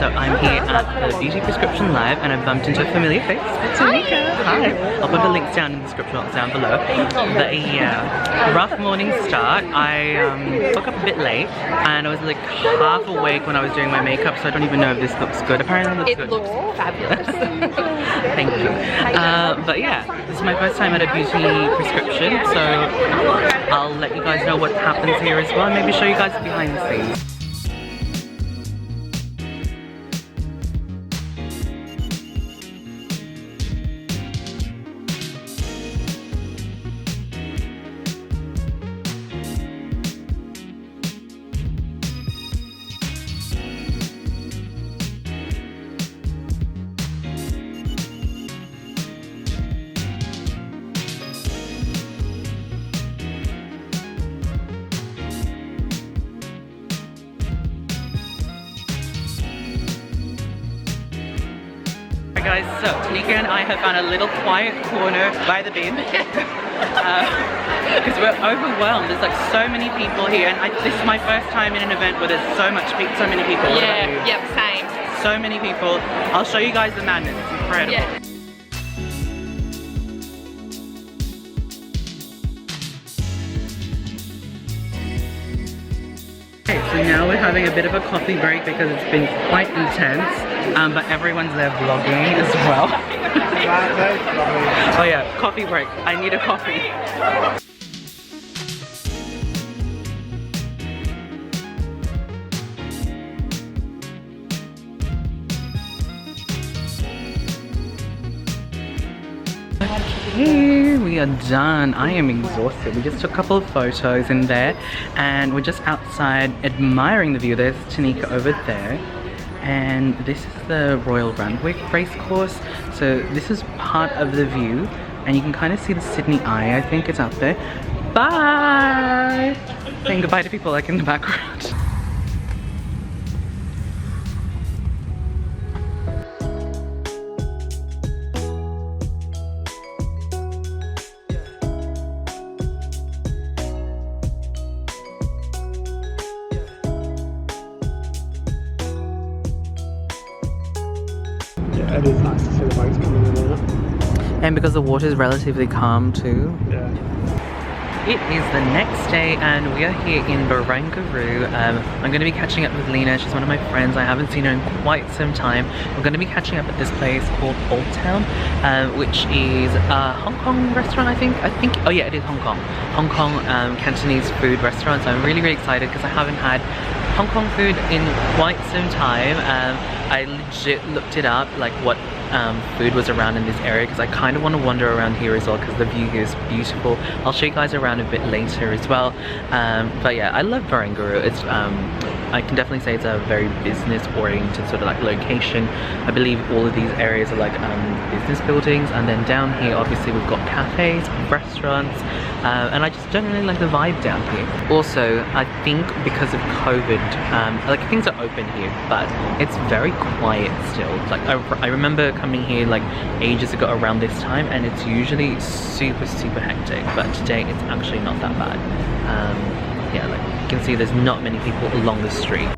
so I'm here at the Beauty Prescription Live and I've bumped into a familiar face. Tanika. Hi. I'll put the links down in the description box down below. But yeah, rough morning start. I woke up a bit late and I was like half awake when I was doing my makeup, so I don't even know if this looks good. Apparently it looks good. It looks fabulous. Thank you. But yeah, this is my first time at a beauty prescription, so I'll let you guys know what happens here as well and maybe show you guys behind the scenes. Guys, so Tanika and I have found a little quiet corner by the bin because we're overwhelmed. There's like so many people here, and this is my first time in an event where there's so many people. Yeah, yep, same. So many people. I'll show you guys the madness. It's incredible. Yeah. So now we're having a bit of a coffee break because it's been quite intense, but everyone's there vlogging as well. Oh yeah, coffee break. I need a coffee. Hey, we are done. I am exhausted. We just took a couple of photos in there and we're just outside admiring the view. There's Tanika over there and this is the Royal Randwick race course. So this is part of the view and you can kind of see the Sydney Eye. I think it's out there. Bye! Saying goodbye to people like in the background. It is nice to see the boats coming in there. And because the water is relatively calm too. Yeah. It is the next day and we are here in Barangaroo. I'm going to be catching up with Lena. She's one of my friends. I haven't seen her in quite some time. We're going to be catching up at this place called Old Town, which is a Hong Kong restaurant, I think. Oh yeah, it is Hong Kong. Hong Kong Cantonese food restaurant. So I'm really, really excited because I haven't had Hong Kong food in quite some time. I legit looked it up, like what food was around in this area, because I kind of want to wander around here as well because the view here is beautiful. I'll show you guys around a bit later as well. But yeah, I love Barangaroo. It's I can definitely say it's a very business oriented sort of like location. I believe all of these areas are like business buildings, and then down here obviously we've got cafes, restaurants, and I just generally like the vibe down here. Also, I think because of COVID, like things are open here, but it's very quiet still. Like I remember coming here like ages ago around this time and it's usually super hectic, but today it's actually not that bad. Yeah, like you can see there's not many people along the street.